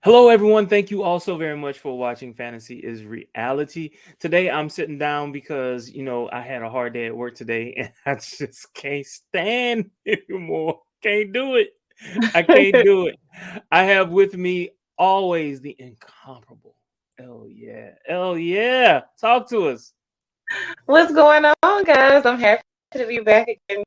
Hello, everyone. Thank you all so very much for watching Fantasy is Reality. Today, I'm sitting down because, I had a hard day at work today and I just can't stand anymore. Can't do it. I can't do it. I have with me always the incomparable. Oh, yeah. Oh, yeah. Talk to us. What's going on, guys? I'm happy to be back again,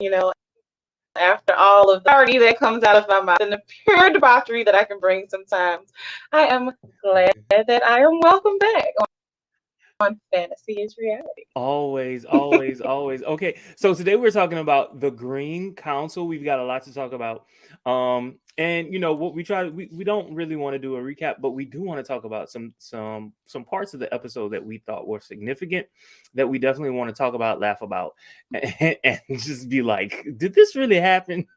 after all of the party that comes out of my mouth and the pure debauchery that I can bring sometimes. I am glad that I am welcome back on Fantasy is Reality. Always, always, always. Okay, so today we're talking about the Green Council. We've got a lot to talk about. And what we don't really want to do a recap, but we do want to talk about some parts of the episode that we thought were significant that we definitely want to talk about, laugh about, and just be like, did this really happen?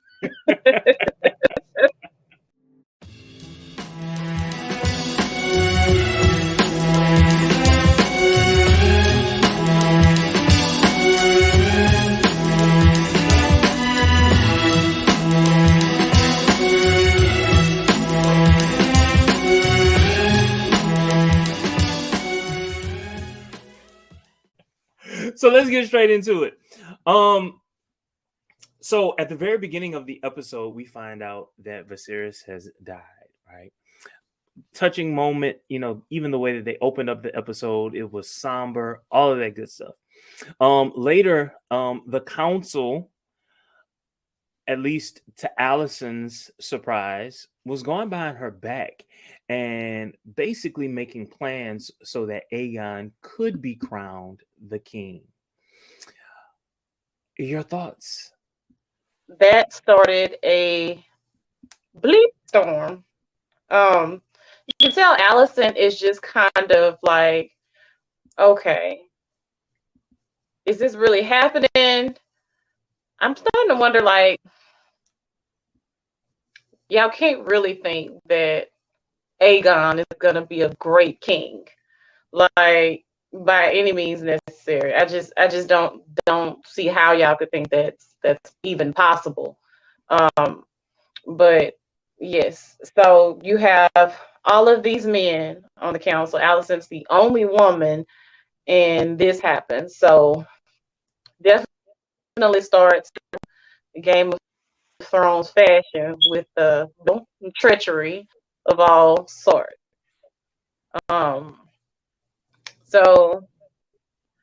So let's get straight into it. So at the very beginning of the episode, we find out that Viserys has died, right? Touching moment, even the way that they opened up the episode, it was somber, all of that good stuff. Later, the council, at least to Alicent's surprise, was going behind her back and basically making plans so that Aegon could be crowned the king. Your thoughts? That started a bleep storm. You can tell Alicent is just kind of like, okay, is this really happening? I'm starting to wonder, like, y'all can't really think that Aegon is gonna be a great king, like by any means necessary. I just don't see how y'all could think that's even possible. But yes, so you have all of these men on the council. Alicent's the only woman, and this happens. So definitely starts Game of Thrones fashion with the treachery of all sorts. Um, so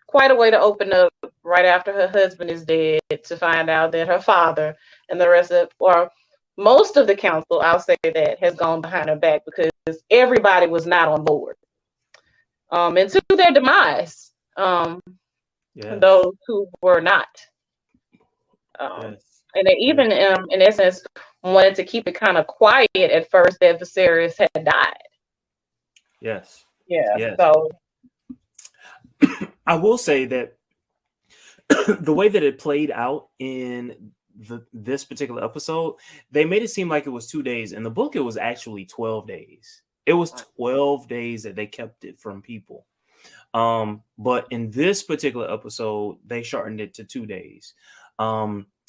quite a way to open up right after her husband is dead to find out that her father and the rest of, or most of the council, I'll say that, has gone behind her back because everybody was not on board. And to their demise, Yes. those who were not. Yes. And they even, in essence, wanted to keep it kind of quiet at first that Viserys had died. Yes. Yeah. Yes. So I will say that the way that it played out in this particular episode, they made it seem like it was 2 days. In the book, it was actually 12 days. It was 12 days that they kept it from people. But in this particular episode, they shortened it to 2 days.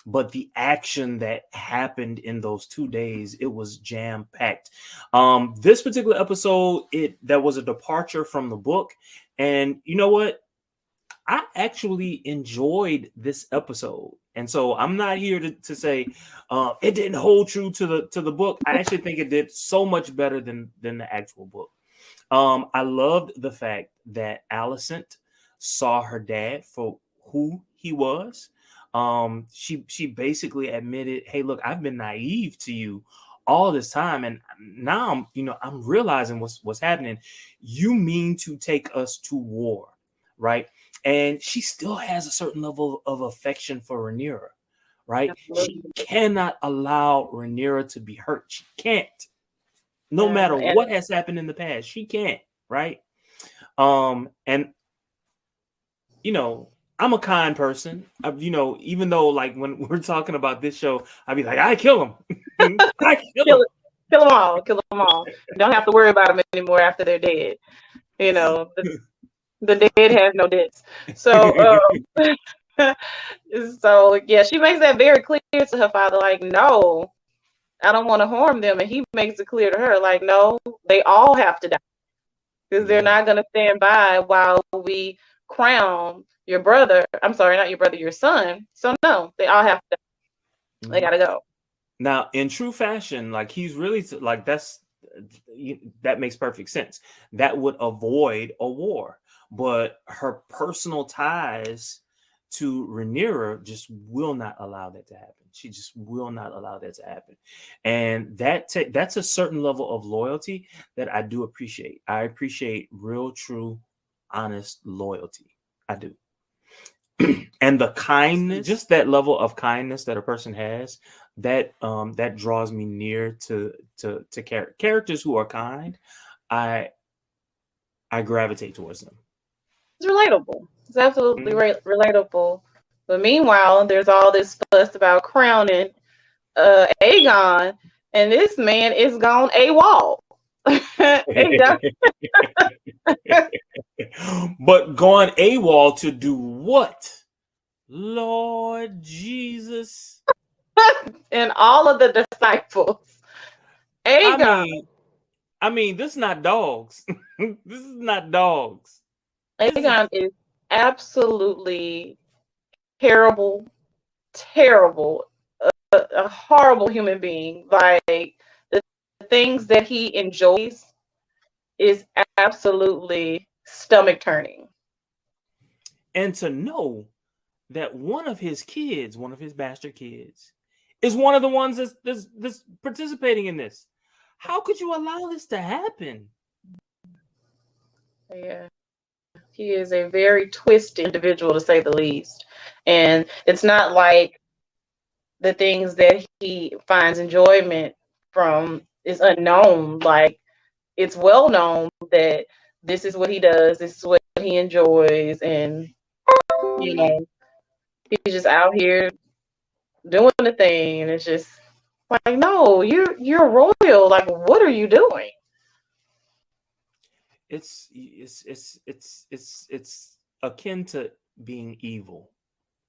But the action that happened in those 2 days, it was jam packed. This particular episode, there was a departure from the book, and you know what? I actually enjoyed this episode, and so I'm not here to say it didn't hold true to the book. I actually think it did so much better than the actual book. I loved the fact that Alicent saw her dad for who he was. She basically admitted, "Hey, look, I've been naive to you all this time, and now I'm realizing what's happening. You mean to take us to war, right?" And she still has a certain level of affection for Rhaenyra, right? absolutely. She cannot allow Rhaenyra to be hurt. She can't. No matter what has happened in the past, she can't, right? And I'm a kind person. Even though like when we're talking about this show, I'd be like, I kill him. I kill him. Kill them all. Kill them all. You don't have to worry about them anymore after they're dead. The dead have no debts. So, so yeah, she makes that very clear to her father. Like, no, I don't want to harm them, and he makes it clear to her, like, no, they all have to die because they're Yeah. not going to stand by while we crown your brother. I'm sorry, not your brother, your son. So no, they all have to die. They Mhm. gotta go. Now, in true fashion, like he's really like that makes perfect sense. That would avoid a war, but her personal ties to Rhaenyra just will not allow that to happen. She just will not allow that to happen, and that's a certain level of loyalty that I do appreciate. I appreciate real, true, honest loyalty. I do. And the kindness, just that level of kindness that a person has, that draws me near to characters who are kind. I gravitate towards them. It's relatable. It's absolutely Mhm. relatable. But meanwhile, there's all this fuss about crowning Aegon, and this man is gone AWOL. Aegon. But going AWOL to do what? Lord Jesus. And all of the disciples. I Aegon. mean, this is not dogs. This is not dogs. Aegon is absolutely terrible, terrible, a horrible human being. Like the things that he enjoys is absolutely stomach turning. And to know that one of his kids, one of his bastard kids, is one of the ones that's participating in this. How could you allow this to happen? Yeah. He is a very twisted individual to say the least. And it's not like the things that he finds enjoyment from is unknown. Like it's well known that this is what he does, this is what he enjoys, and you know, he's just out here doing the thing, and it's just like, no, you're royal. Like, what are you doing? It's akin to being evil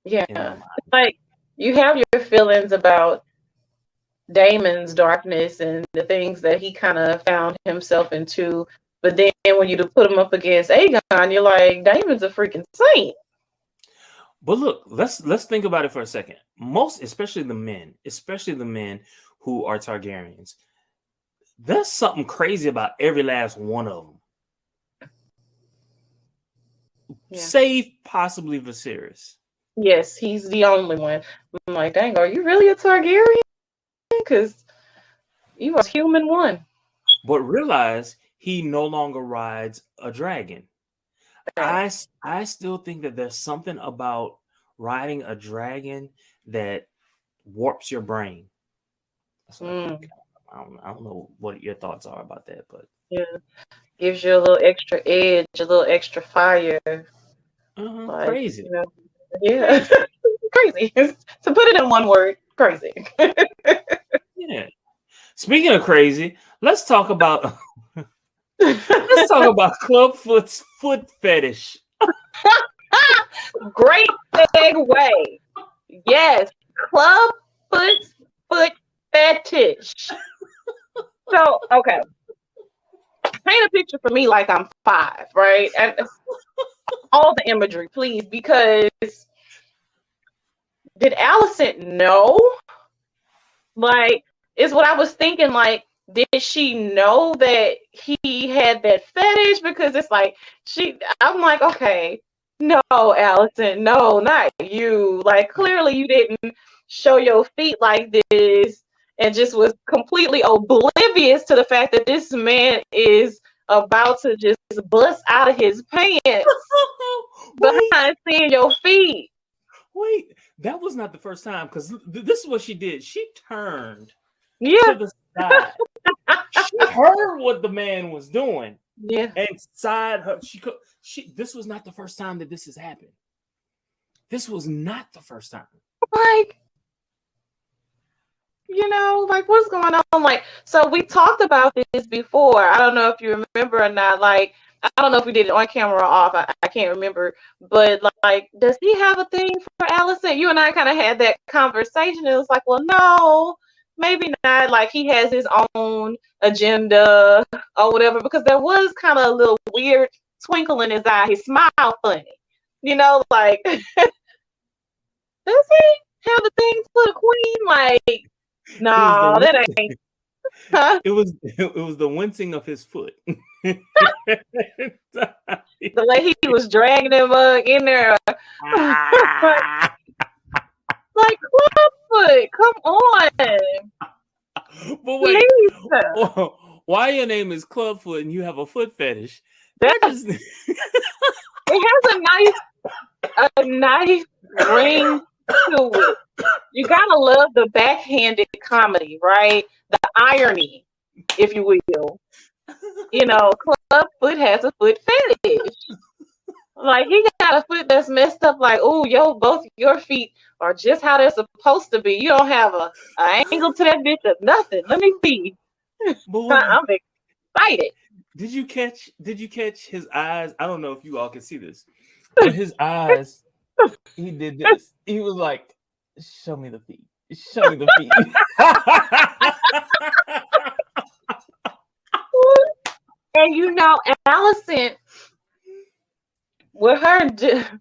Yeah, in my it's mind. like you have your feelings about Damon's darkness and the things that he kind of found himself into, but then when you put him up against Aegon, you're like, Damon's a freaking saint. But look, let's think about it for a second. Most, especially the men who are Targaryens, there's something crazy about every last one of them. Yeah. Save possibly Viserys. Yes, he's the only one. I'm like, dang, are you really a Targaryen? Because you are human one. But realize he no longer rides a dragon. Right. I still think that there's something about riding a dragon that warps your brain. That's what I think. I don't know what your thoughts are about that, but Yeah. Gives you a little extra edge, a little extra fire. Like, crazy, yeah. crazy. Crazy. To put it in one word, crazy. Yeah. Speaking of crazy, let's talk about Clubfoot's foot fetish. Great segue. Yes, Clubfoot's foot fetish. So, okay, paint a picture for me like I'm 5, right? And all the imagery, please, because did Alicent know? Like, is what I was thinking. Like, did she know that he had that fetish? Because it's like I'm like, okay, no, Alicent, no, not you. Like, clearly you didn't show your feet like this, and just was completely oblivious to the fact that this man is about to just bust out of his pants Wait, behind seeing your feet. wait. That was not the first time, because this is what she did. She turned to Yeah, the side. She heard what the man was doing. yeah. And inside her, this was not the first time that this has happened. This was not the first time. Like, like what's going on? Like, so we talked about this before. I don't know if you remember or not. Like, I don't know if we did it on camera or off. I can't remember. But like, does he have a thing for Alicent? You and I kind of had that conversation. It was like, well, no, maybe not. Like he has his own agenda or whatever. Because there was kind of a little weird twinkle in his eye. He smiled funny, like does he have the thing for the queen? Like, no, that ain't. Huh? It was the wincing of his foot. The way he was dragging that mug in there. Like, Clubfoot, come on. But wait, why your name is Clubfoot and you have a foot fetish? It has a nice ring to it. You gotta love the backhanded comedy, right? The irony, if you will. Clubfoot has a foot fetish. Like he got a foot that's messed up. Like, oh, both your feet are just how they're supposed to be. You don't have a angle to that bitch or nothing. Let me see. I'm excited. Did you catch his eyes? I don't know if you all can see this, but his eyes. He did this. He was like, "Show me the feet. Show me the feet." And Alicent, with her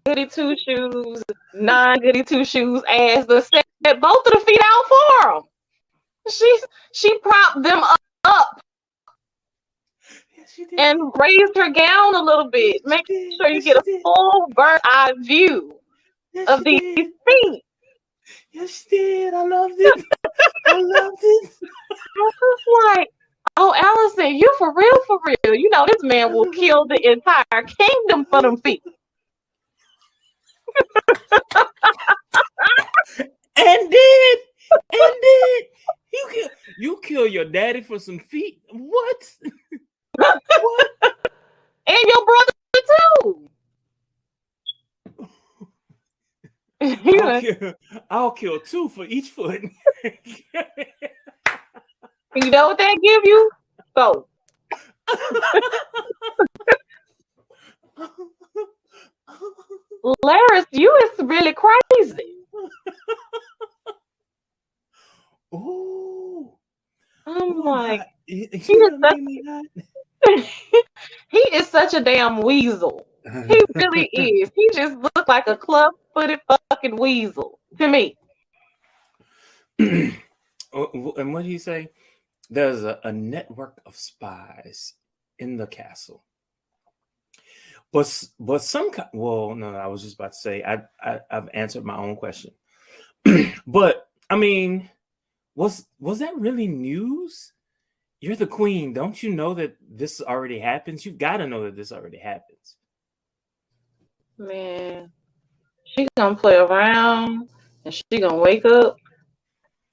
goody two shoes, non-goody two shoes ass, set both of the feet out for him. She propped them up. Yes, and raised her gown a little bit, making sure you get a full bird's-eye view of these feet. Yes, she did. I loved it. I loved it. I was like, oh, Alicent, you for real, for real. This man will kill the entire kingdom for them feet. And did. You kill your daddy for some feet? What? What? And your brother too. I'll kill 2 for each foot. You know what that give you? So. Larys, you is really crazy. Oh. I'm like, he is such a damn weasel. He really is. He just looks like a club-footed fucking weasel to me. And what did he say? There's a network of spies in the castle. But some well, no, I was just about to say I've answered my own question. But I mean, was that really news? You're the queen. Don't you know that this already happens? You've got to know that this already happens. Man, she gonna play around and she gonna wake up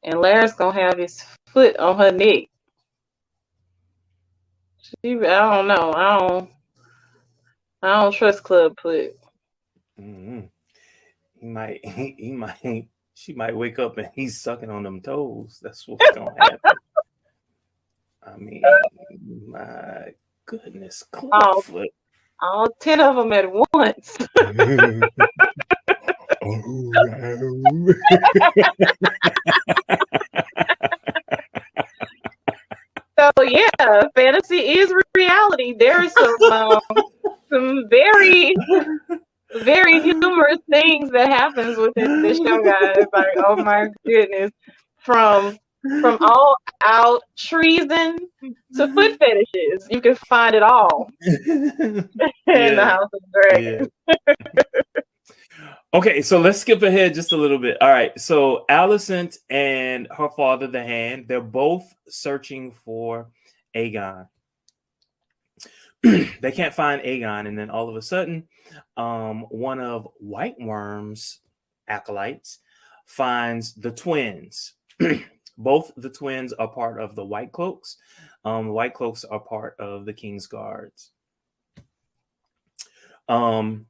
and Larry's gonna have his foot on her neck. I don't know. I don't trust Clubfoot. Mm-hmm. He might. She might wake up and he's sucking on them toes. That's what's gonna happen. I mean, my goodness, Clubfoot. All 10 of them at once. So yeah, fantasy is reality. There is some very, very humorous things that happens within this show, guys. Like, oh my goodness, from all out treason to foot fetishes, you can find it all in the House of Dragons. Yeah. Okay, so let's skip ahead just a little bit. All right, so Alicent and her father, the Hand, they're both searching for Aegon. They can't find Aegon, and then all of a sudden, one of White Worm's acolytes finds the twins. Both the twins are part of the White Cloaks. The White Cloaks are part of the King's Guards. The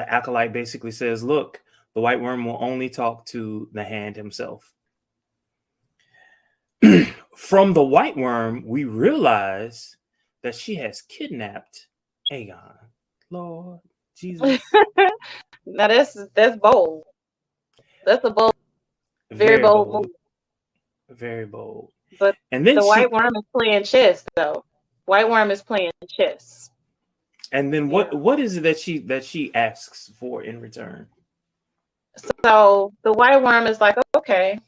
acolyte basically says, look, the White Worm will only talk to the Hand himself. From the White Worm, we realize that she has kidnapped Aegon. Lord Jesus. Now that's bold. That's a bold Very Very bold move. bold. Very bold. But And then the White Worm is playing chess, though. White Worm is playing chess. and then Yeah. what is it that she asks for in return? So the White Worm is like, okay,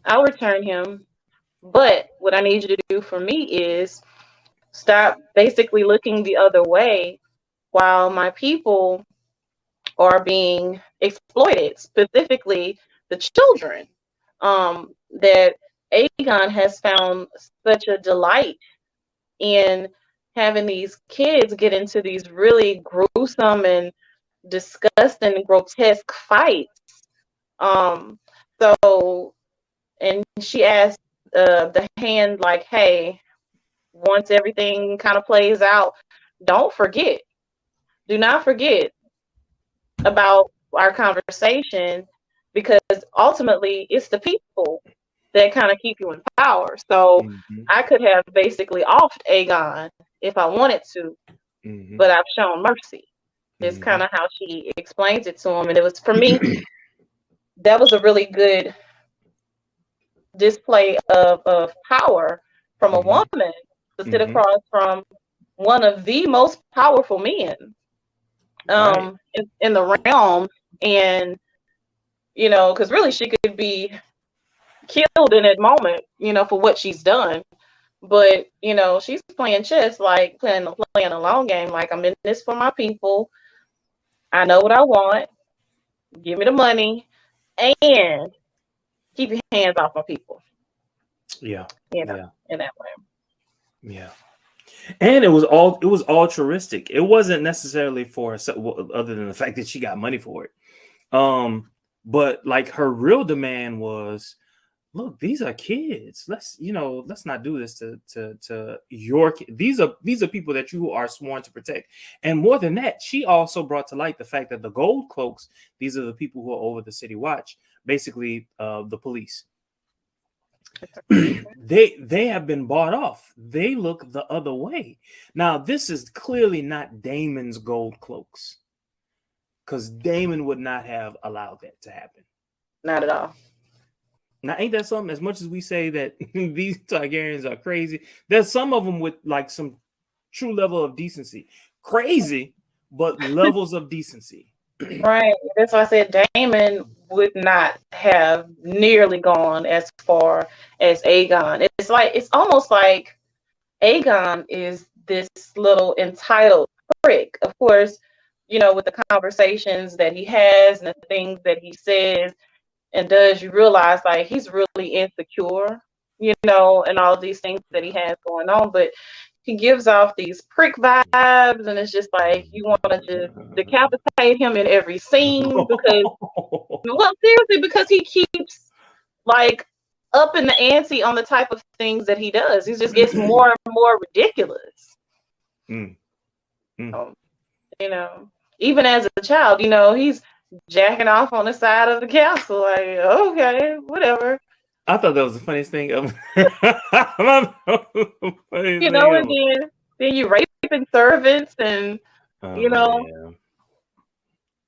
I'll return him. But what I need you to do for me is stop basically looking the other way while my people are being exploited, specifically the children. That Aegon has found such a delight in having these kids get into these really gruesome and disgusting, grotesque fights. Um, so, and she asked the hand, like, hey, once everything kind of plays out, don't forget, do not forget about our conversation, because ultimately it's the people that kind of keep you in power. So Mm-hmm. I could have basically offed Aegon if I wanted to, Mm-hmm. but I've shown mercy. It's Mm-hmm. kind of how she explains it to him. And it was, for me, that was a really good display of power from a Mm-hmm. woman to sit Mm-hmm. across from one of the most powerful men Right. in the realm. And, you know, because really she could be killed in that moment, you know, for what she's done. But, you know, she's playing chess, like playing a long game. Like, I'm in this for my people. I know what I want. Give me the money and keep your hands off my people. Yeah. You know, Yeah. in that way. Yeah. And it was altruistic. It wasn't necessarily for other than the fact that she got money for it. But like her real demand was, look, these are kids. Let's not do this to your these are people that you are sworn to protect. And more than that, she also brought to light the fact that the gold cloaks, these are the people who are over the city watch, basically the police. They have been bought off. They look the other way. Now, this is clearly not Damon's gold cloaks, because Damon would not have allowed that to happen. Not at all. Now, ain't that something? As much as we say that these Targaryens are crazy, there's some of them with like some true level of decency. Crazy, but levels of decency. Right. That's why I said Damon would not have nearly gone as far as Aegon. It's almost like Aegon is this little entitled prick. Of course, you know, with the conversations that he has and the things that he says and does, you realize like he's really insecure, you know, and all these things that he has going on. But he gives off these prick vibes, and it's just like you want to just decapitate him in every scene because, well, seriously, because he keeps like up in the ante on the type of things that he does. He just gets more and more ridiculous. Mm, mm. You know, even as a child, you know, he's jacking off on the side of the castle. Like, okay, whatever. I thought that was the funniest thing ever. You know, and then you raping servants, and you Oh know,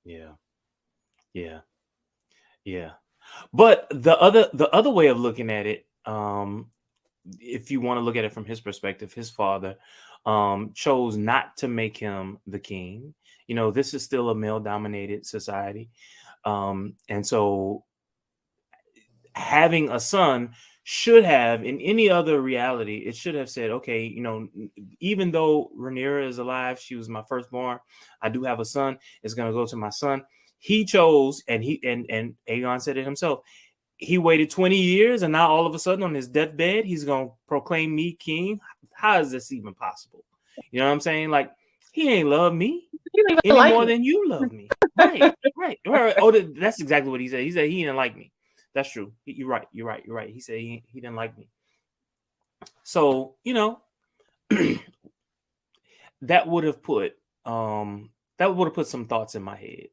yeah, yeah, yeah, yeah. But the other way of looking at it, if you want to look at it from his perspective, his father chose not to make him the king. You know, this is still a male-dominated society, and so having a son should have, in any other reality, it should have said, okay, even though Rhaenyra is alive, she was my firstborn, I do have a son, it's going to go to my son. He chose, and Aegon said it himself, he waited 20 years, and now all of a sudden on his deathbed he's going to proclaim me king. How is this even possible? You know what I'm saying? Like, he ain't love me you don't even any like more me. than you love me. Right. Oh, that's exactly what he said. He said he didn't like me. That's true. You're right. He said he didn't like me. So, that would have put some thoughts in my head,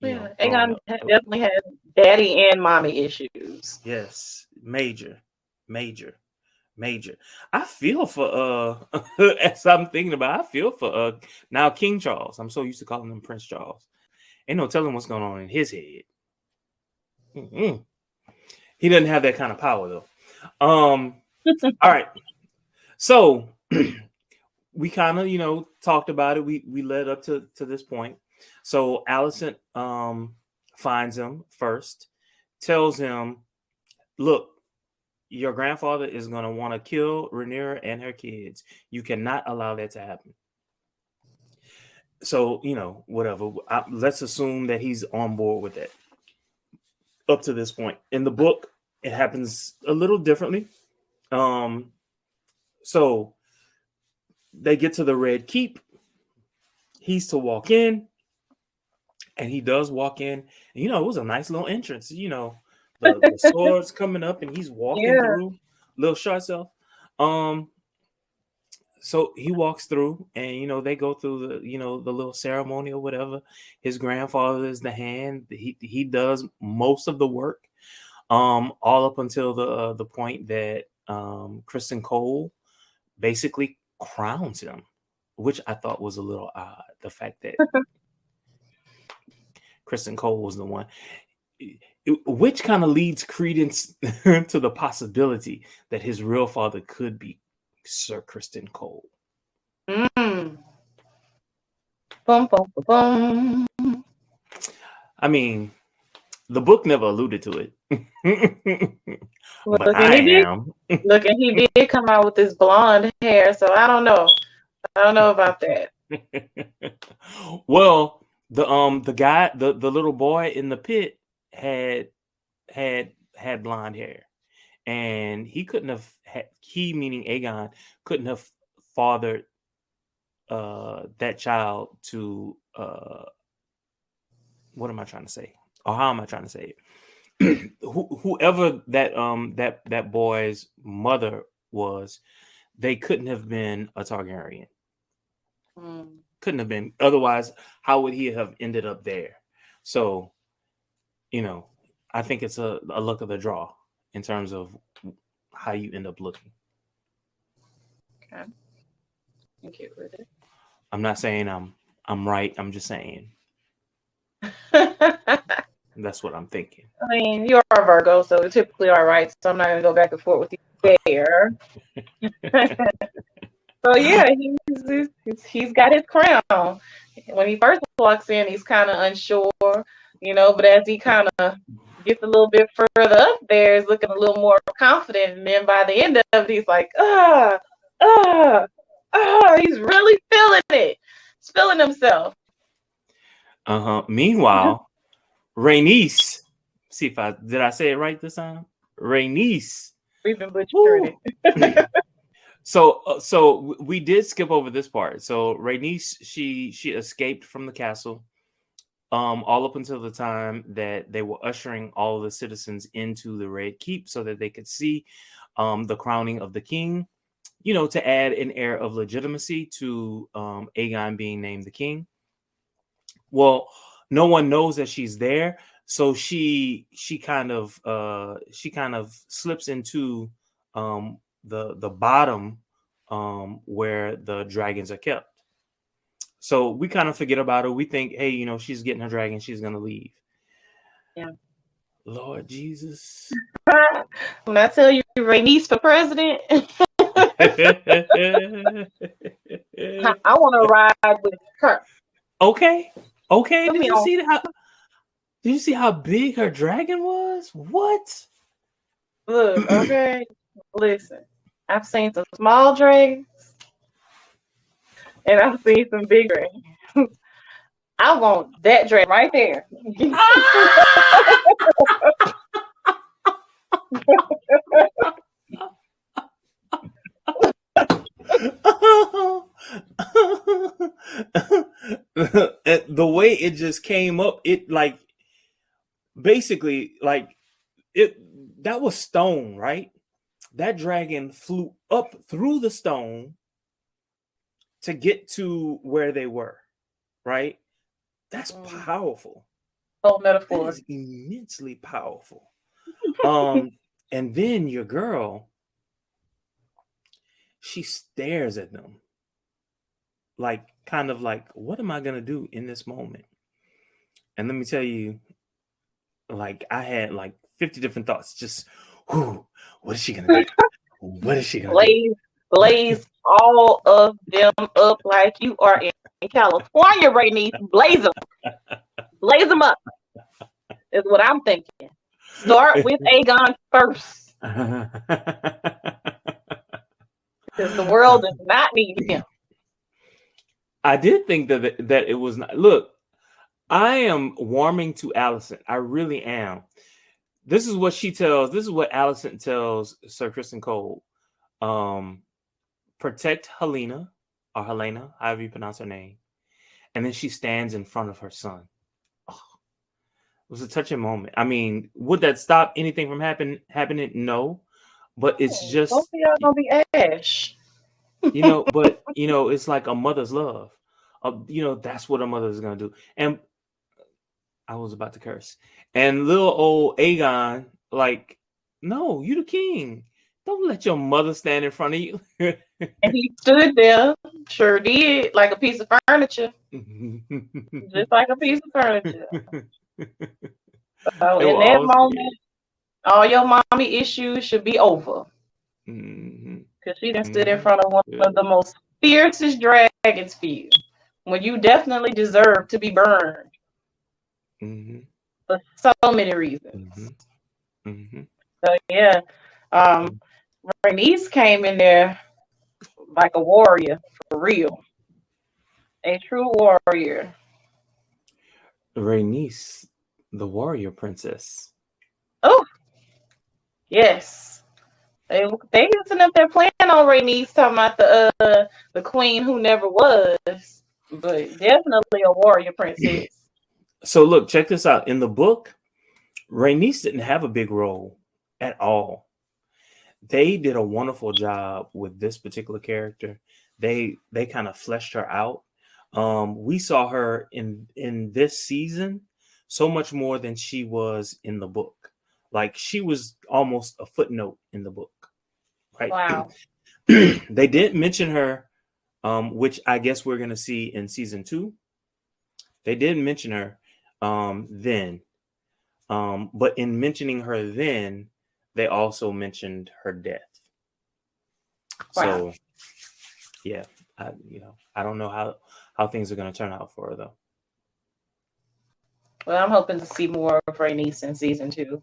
Yeah, growing Aegon up. definitely has daddy and mommy issues. Yes, major, major, major. I feel for as I'm thinking about, I feel for now King Charles. I'm so used to calling him Prince Charles. Ain't no telling what's going on in his head. Mm-mm. He doesn't have that kind of power though. All right. So we kind of, talked about it. We led up to this point. So Alicent finds him first, tells him, "Look, your grandfather is going to want to kill Rhaenyra and her kids. You cannot allow that to happen." So, whatever. Let's assume that he's on board with that. Up to this point in the book, it happens a little differently. So they get to the Red Keep. He's to walk in, and he does walk in. And, it was a nice little entrance. The swords coming up, and he's walking Yeah. through. Little short self. So he walks through, and they go through the little ceremony or whatever. His grandfather is the hand. He does most of the work. All up until the point that Kristen Cole basically crowns him, which I thought was a little odd. The fact that Kristen Cole was the one, which kind of leads credence to the possibility that his real father could be Sir Kristen Cole. Mm. Boom, boom, boom, boom. I mean, the book never alluded to it. But Look, I and am. Look, and he did come out with this blonde hair, so I don't know. I don't know about that. Well, the guy, the little boy in the pit had blonde hair, and he couldn't have he, meaning Aegon, couldn't have fathered that child to what am I trying to say, or how am I trying to say it? Whoever that boy's mother was, they couldn't have been a Targaryen. Couldn't have been. Otherwise, how would he have ended up there? So, I think it's a luck of the draw in terms of how you end up looking. Okay. Get rid of it. I'm not saying I'm right. I'm just saying that's what I'm thinking. I mean, you are a Virgo, so we typically are right. So I'm not gonna go back and forth with you there. So yeah, he's got his crown. When he first walks in, he's kind of unsure, but as he kind of gets a little bit further up there, he's looking a little more confident, and then by the end of it, he's like, he's really feeling it. He's feeling himself. Meanwhile, Rhaenys, see if did I say it right this time? Rhaenys. We've been butchering it. So we did skip over this part. So Rhaenys, she escaped from the castle, all up until the time that they were ushering all the citizens into the Red Keep so that they could see the crowning of the king, to add an air of legitimacy to Aegon being named the king. Well, no one knows that she's there, so she kind of slips into the bottom where the dragons are kept. So we kind of forget about her. We think, hey, she's getting her dragon, she's gonna leave. Yeah. Lord Jesus. When I tell you Rhaenys for president, I want to ride with her. Okay. Did you see how big her dragon was? What? Look, okay. Listen, I've seen some small dragons, and I've seen some big dragons. I want that dragon right there. The way it just came up, it basically that was stone, right? That dragon flew up through the stone to get to where they were, right? That's powerful. Oh, metaphor. That is immensely powerful. And then your girl, she stares at them kind of like, what am I gonna do in this moment? And let me tell you, like I had like 50 different thoughts. Just, whoo, what is she gonna do? What is she gonna do? Blaze all of them up like you are in California, Rhaenys. Blaze them up is what I'm thinking. Start with Aegon first, because the world does not need him. I did think that it was not. Look, I am warming to Alicent. I really am. This is what she tells. This is what Alicent tells Sir Kristen Cole. Protect Helena or Helena, however you pronounce her name. And then she stands in front of her son. Oh, it was a touching moment. I mean, would that stop anything from happening? No. But it's Both just, of y'all gonna be Ash. but it's like a mother's love. That's what a mother is gonna do. And I was about to curse. And little old Aegon, like, no, you the king. Don't let your mother stand in front of you. And he stood there, sure did, like a piece of furniture. Just like a piece of furniture. So in that moment, all your mommy issues should be over. Because she done stood in front of one of the most fiercest dragons for you. When you definitely deserve to be burned. For so many reasons. So yeah. Rhaenys came in there like a warrior, for real. A true warrior. Rhaenys, the warrior princess. Oh, yes. They sitting up there playing on Rhaenys, talking about the queen who never was, but definitely a warrior princess. So look, check this out. In the book, Rhaenys didn't have a big role at all. They did a wonderful job with this particular character. They kind of fleshed her out. We saw her in this season so much more than she was in the book. Like she was almost a footnote in the book. Right? Wow. They didn't mention her, which I guess we're gonna see in season 2. They didn't mention her then. But in mentioning her then, they also mentioned her death. Wow. So yeah, I don't know how things are going to turn out for her though. Well, I'm hoping to see more of Rhaenys in season 2.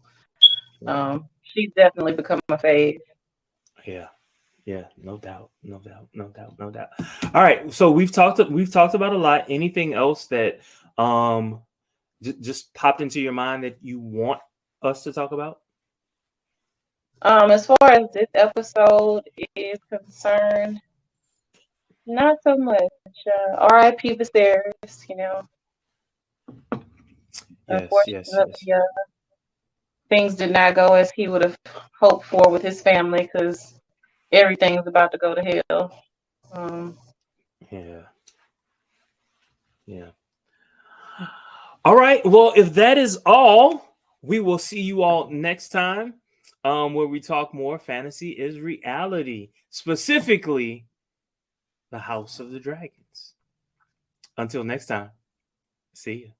She's definitely become a fave. Yeah, no doubt. All right, so we've talked about a lot. Anything else that just popped into your mind that you want us to talk about? As far as this episode is concerned, not so much. R.I.P. Viserys, Unfortunately, things did not go as he would have hoped for with his family, because everything's about to go to hell. Yeah. All right. Well, if that is all, we will see you all next time, where we talk more fantasy is reality, specifically the House of the Dragons. Until next time, see you.